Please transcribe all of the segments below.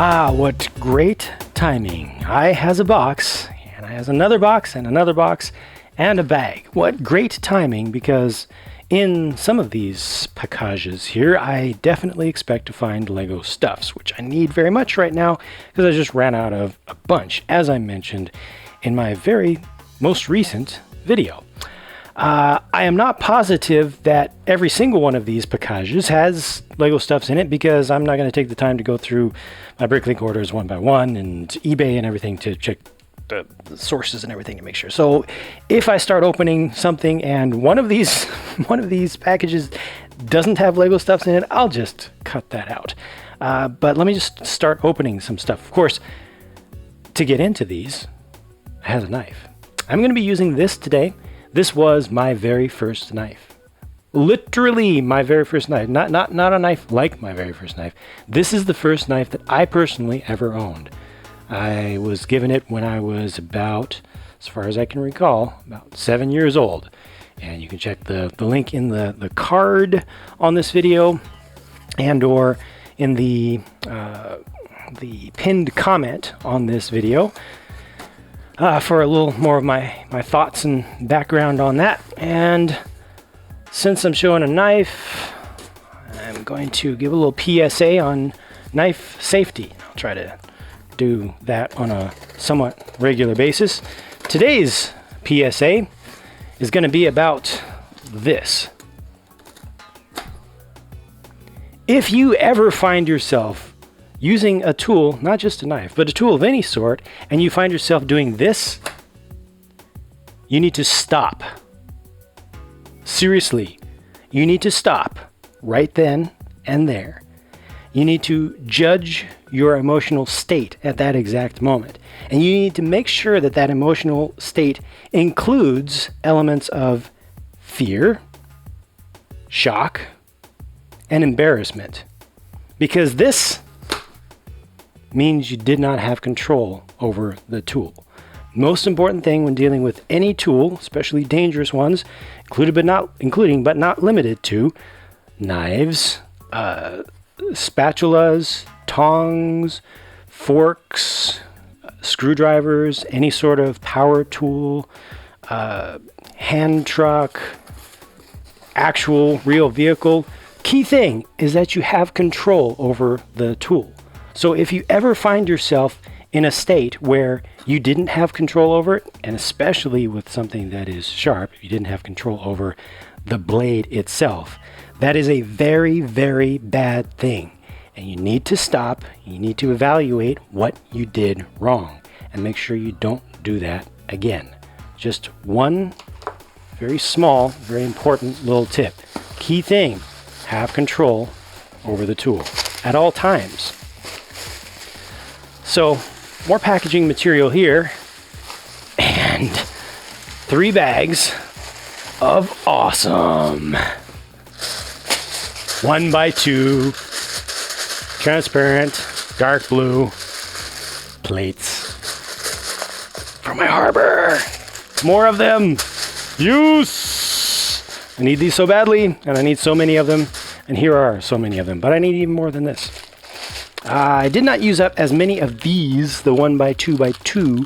Ah, what great timing. I has a box, and I has another box, and another box, and a bag. What great timing, because in some of these packages here, I definitely expect to find Lego stuffs, which I need very much right now, because I just ran out of a bunch, as I mentioned in my very most recent video. I am not positive that every single one of these packages has Lego stuffs in it, because I'm not going to take the time to go through my Bricklink orders one by one and eBay and everything to check the sources and everything to make sure. So if I start opening something and one of these packages doesn't have Lego stuffs in it, I'll just cut that out. But let me just start opening some stuff. Of course, to get into these, I have a knife. I'm going to be using this today. This was my very first knife. Literally my very first knife. Not a knife like my very first knife. This is the first knife that I personally ever owned. I was given it when I was about, as far as I can recall, about 7 years old. And you can check the link in the card on this video, and or in the pinned comment on this video. For a little more of my thoughts and background on that. And since I'm showing a knife, I'm going to give a little PSA on knife safety. I'll try to do that on a somewhat regular basis. Today's PSA is going to be about this. If you ever find yourself using a tool, not just a knife, but a tool of any sort, and you find yourself doing this, you need to stop. Seriously, you need to stop right then and there. You need to judge your emotional state at that exact moment. And you need to make sure that that emotional state includes elements of fear, shock, and embarrassment. Because this means you did not have control over the tool. Most important thing when dealing with any tool, especially dangerous ones, including but not limited to knives, spatulas, tongs, forks, screwdrivers, any sort of power tool, hand truck, actual real vehicle. Key thing is that you have control over the tool. So if you ever find yourself in a state where you didn't have control over it, and especially with something that is sharp, you didn't have control over the blade itself, that is a very, very bad thing. And you need to stop, you need to evaluate what you did wrong, and make sure you don't do that again. Just one very small, very important little tip. Key thing, have control over the tool at all times. So, more packaging material here, and 3 bags of awesome 1x2 transparent dark blue plates for my harbor. More of them. Use. I need these so badly, and I need so many of them, and here are so many of them, but I need even more than this. I did not use up as many of these, the 1x2x2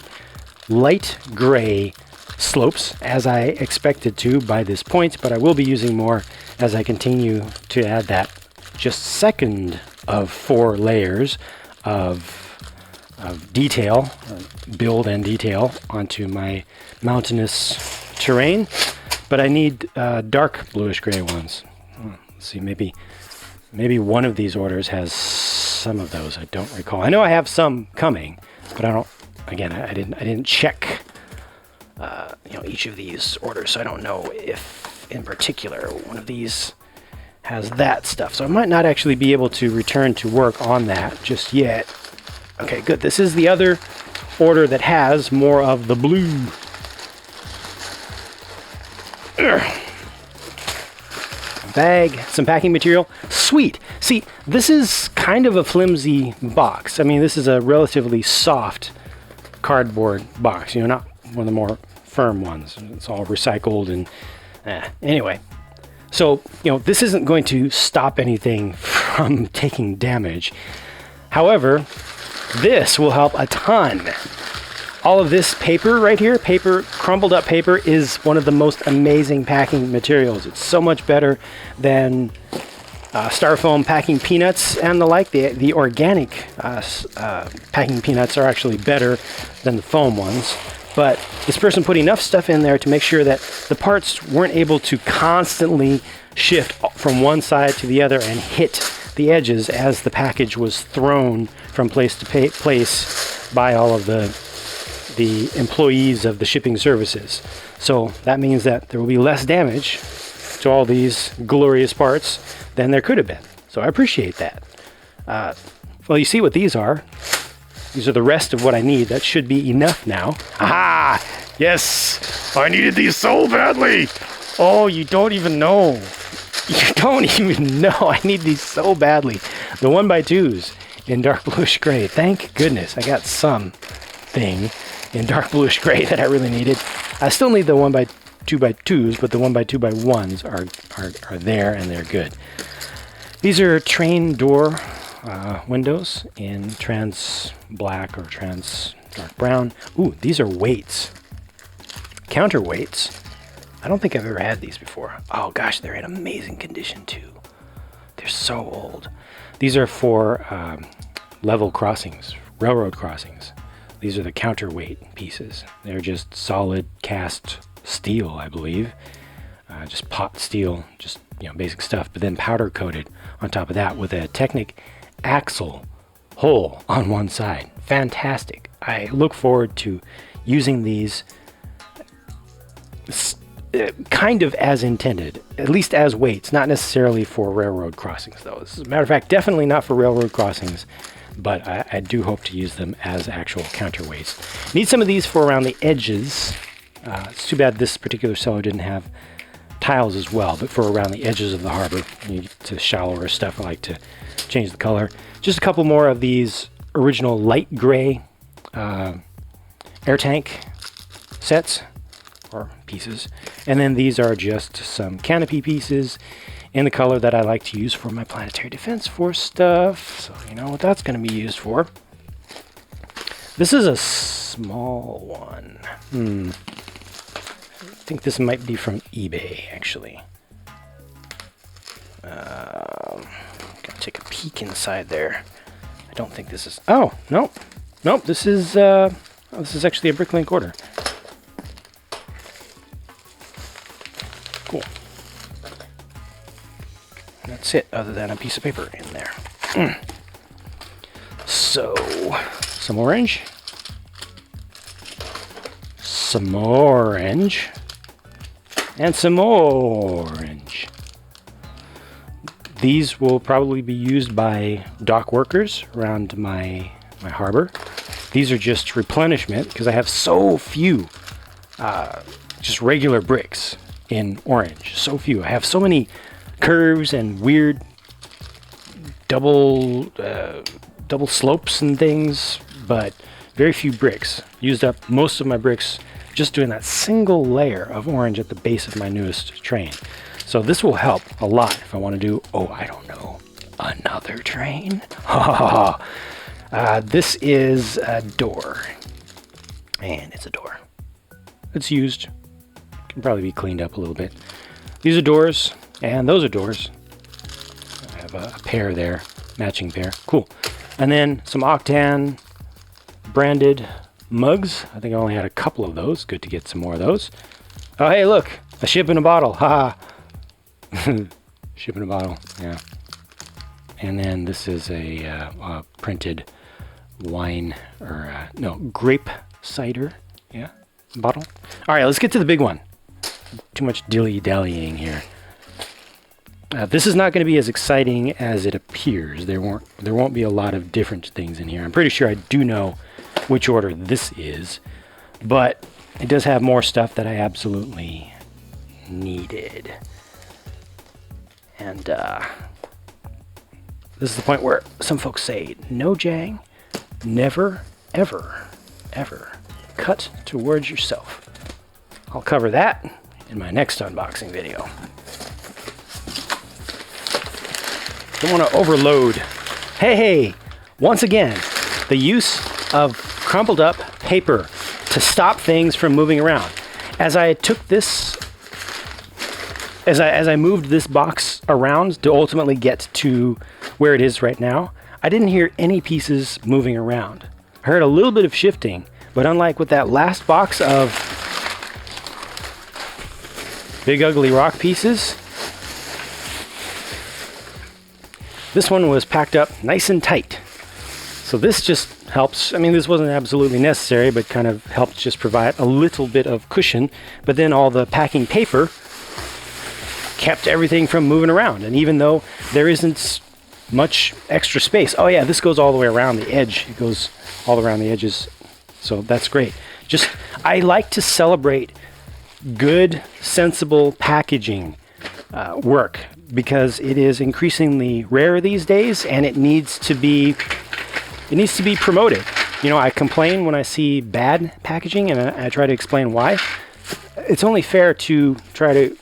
light gray slopes, as I expected to by this point, but I will be using more as I continue to add that just second of 4 layers of detail, build and detail onto my mountainous terrain. But I need dark bluish gray ones. Let's see, maybe one of these orders has some of those. I don't recall. I know I have some coming, but I don't. Again, I didn't check each of these orders, so I don't know if in particular one of these has that stuff. So I might not actually be able to return to work on that just yet. Okay, good. This is the other order that has more of the blue. Bag, some packing material. Sweet. See, this is kind of a flimsy box. I mean, this is a relatively soft cardboard box, not one of the more firm ones. It's all recycled and anyway. So, this isn't going to stop anything from taking damage. However, This will help a ton. All of this paper right here, crumpled up paper, is one of the most amazing packing materials. It's so much better than styrofoam packing peanuts and the like. The organic packing peanuts are actually better than the foam ones. But this person put enough stuff in there to make sure that the parts weren't able to constantly shift from one side to the other and hit the edges as the package was thrown from place to place by all of the employees of the shipping services. So that means that there will be less damage to all these glorious parts than there could have been. So I appreciate that. Well, you see what these are. These are the rest of what I need. That should be enough now. Aha! Yes! I needed these so badly! Oh, you don't even know. You don't even know. I need these so badly. The 1x2s in dark bluish gray. Thank goodness I got something in dark bluish gray that I really needed. I still need the 1x2x2s, but the 1x2x1s are there and they're good. These are train door windows in trans black or trans dark brown. Ooh, these are weights. Counterweights. I don't think I've ever had these before. Oh gosh, they're in amazing condition too. They're so old. These are for level crossings, railroad crossings. These are the counterweight pieces. They're just solid cast steel, I believe. Just pot steel, just basic stuff, but then powder coated on top of that with a Technic axle hole on one side. Fantastic. I look forward to using these kind of as intended, at least as weights, not necessarily for railroad crossings though. As a matter of fact, definitely not for railroad crossings, but I do hope to use them as actual counterweights. Need some of these for around the edges. It's too bad this particular cellar didn't have tiles as well, but for around the edges of the harbor, to shallower stuff, I like to change the color. Just a couple more of these original light gray air tank sets or pieces, and then these are just some canopy pieces in the color that I like to use for my Planetary Defense Force stuff. So you know what that's going to be used for. This is a small one. I think this might be from eBay, actually. Gotta take a peek inside there. I don't think this is. Oh, nope. This is actually a Bricklink order. Cool. That's it, other than a piece of paper in there. So, some orange. Some more orange. And some more orange. These will probably be used by dock workers around my harbor. These are just replenishment because I have so few just regular bricks in orange. So few. I have so many curves and weird double slopes and things, but very few bricks. Used up most of my bricks just doing that single layer of orange at the base of my newest train. So this will help a lot if I want to do, I don't know, another train. This is a door, and it's a door. It's used, can probably be cleaned up a little bit. These are doors, and those are doors. I have a pair there, matching pair, cool. And then some Octan branded mugs. I think I only had a couple of those. Good to get some more of those. Oh, hey, look, a ship in a bottle. Ha! Ship in a bottle, yeah. And then this is a printed wine, or grape cider, yeah, bottle. All right, let's get to the big one. Too much dilly-dallying here. This is not going to be as exciting as it appears. There won't be a lot of different things in here. I'm pretty sure I do know which order this is, but it does have more stuff that I absolutely needed. And this is the point where some folks say, no, Jang, never, ever, ever cut towards yourself. I'll cover that in my next unboxing video. Don't want to overload. Hey, once again, the use of crumpled up paper to stop things from moving around. As I took this, as I moved this box around to ultimately get to where it is right now, I didn't hear any pieces moving around. I heard a little bit of shifting, but unlike with that last box of big ugly rock pieces, this one was packed up nice and tight. So this just helps. I mean, this wasn't absolutely necessary, but kind of helped just provide a little bit of cushion. But then all the packing paper kept everything from moving around. And even though there isn't much extra space, oh yeah, this goes all the way around the edge. It goes all around the edges. So that's great. Just, I like to celebrate good, sensible packaging work, because it is increasingly rare these days, and it needs to be promoted. You know, I complain when I see bad packaging, and I try to explain why. It's only fair to try to,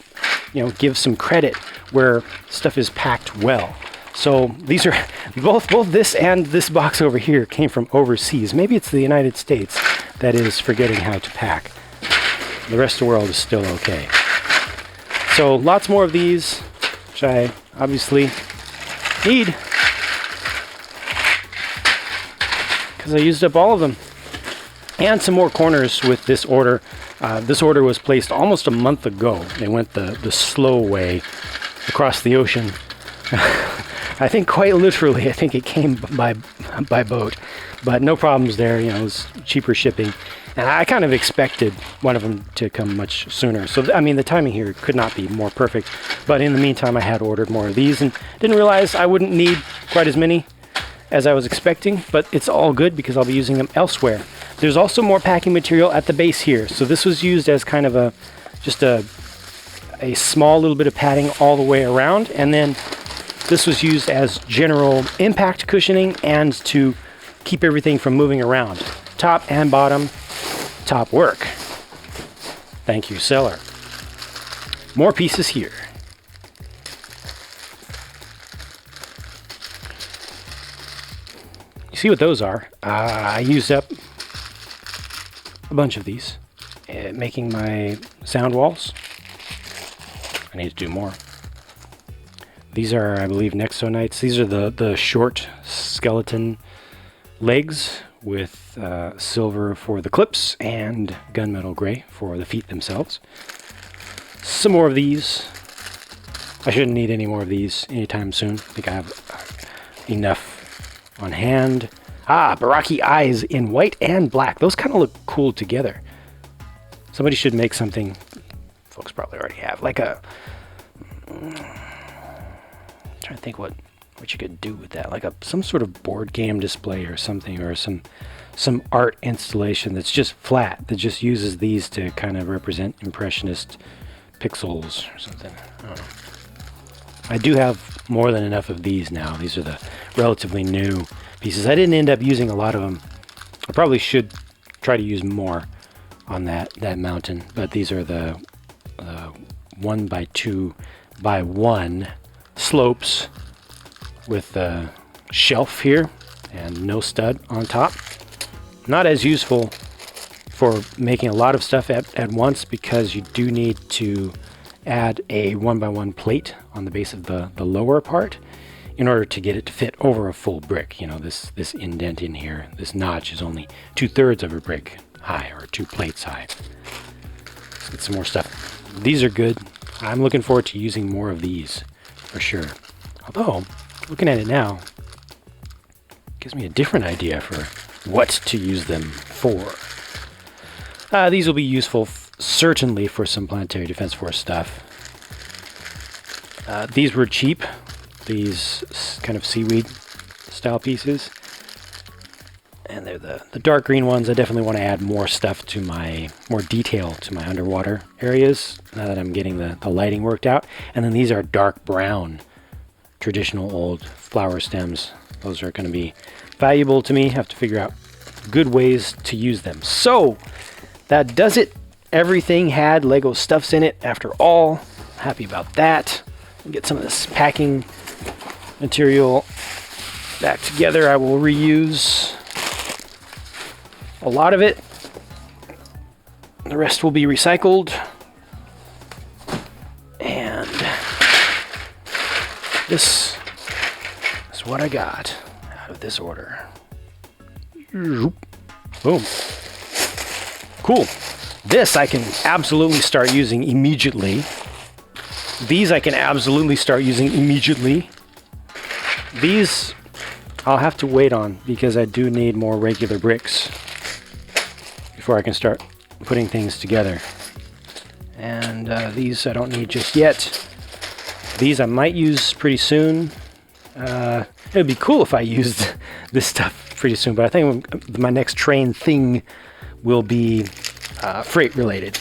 you know, give some credit where stuff is packed well. So these are both this and this box over here came from overseas. Maybe it's the United States that is forgetting how to pack. The rest of the world is still okay. So lots more of these, which I obviously need, because I used up all of them. And some more corners with this order. This order was placed almost a month ago. They went the slow way across the ocean. I think quite literally, I think it came by boat, but no problems there. You know, it was cheaper shipping. And I kind of expected one of them to come much sooner. So, I mean, the timing here could not be more perfect. But in the meantime, I had ordered more of these and didn't realize I wouldn't need quite as many as I was expecting. But it's all good because I'll be using them elsewhere. There's also more packing material at the base here. So this was used as kind of just a small little bit of padding all the way around. And then this was used as general impact cushioning and to keep everything from moving around. Top and bottom. Top work. Thank you, seller. More pieces here. You see what those are? I used up a bunch of these making my sound walls. I need to do more. These are, I believe, Nexonites. These are the short skeleton legs with silver for the clips and gunmetal gray for the feet themselves. Some more of these. I shouldn't need any more of these anytime soon. I think I have enough on hand. Baraki eyes in white and black. Those kind of look cool together. Somebody should make something, folks probably already have, like a... I'm trying to think what you could do with that, like some sort of board game display or something, or some art installation that's just flat, that just uses these to kind of represent impressionist pixels or something. I don't know. I do have more than enough of these now. These are the relatively new pieces. I didn't end up using a lot of them. I probably should try to use more on that mountain, but these are the 1 by 2 by 1 slopes with a shelf here and no stud on top. Not as useful for making a lot of stuff at once, because you do need to add a 1 by 1 plate on the base of the lower part in order to get it to fit over a full brick. You know, this indent in here, this notch is only 2/3 of a brick high, or 2 plates high. Let's get some more stuff. These are good. I'm looking forward to using more of these for sure. Although, looking at it now, gives me a different idea for what to use them for. These will be useful certainly for some Planetary Defense Force stuff. These were cheap, these kind of seaweed style pieces. And they're the dark green ones. I definitely want to add more stuff to more detail to my underwater areas now that I'm getting the lighting worked out. And then these are dark brown, traditional old flower stems. Those are going to be valuable to me. Have to figure out good ways to use them. So that does it. Everything had Lego stuffs in it after all. Happy about that. Get some of this packing material back together. I will reuse a lot of it. The rest will be recycled. And this is what I got out of this order. Boom. Cool. This I can absolutely start using immediately. These I can absolutely start using immediately. These I'll have to wait on because I do need more regular bricks before I can start putting things together. And these I don't need just yet. These I might use pretty soon. It would be cool if I used this stuff pretty soon, but I think my next train thing will be freight related.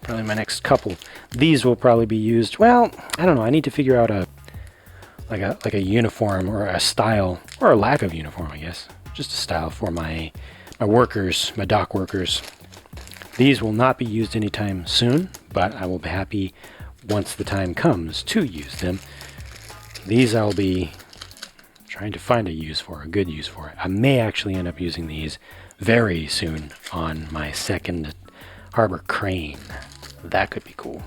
Probably my next couple. These will probably be used. Well, I don't know. I need to figure out like a uniform or a style, or a lack of uniform, I guess. Just a style for my workers, my dock workers. These will not be used anytime soon, but I will be happy once the time comes to use them. These I'll be trying to find a use for, a good use for. I may actually end up using these very soon on my second harbor crane. That could be cool.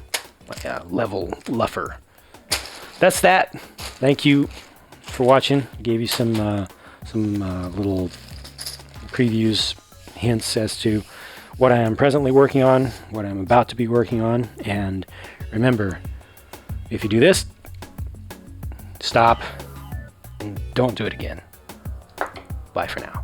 Like a level luffer. That's that. Thank you for watching. Gave you some little previews, hints as to what I am presently working on, what I'm about to be working on, and remember, if you do this, stop and don't do it again. Bye for now.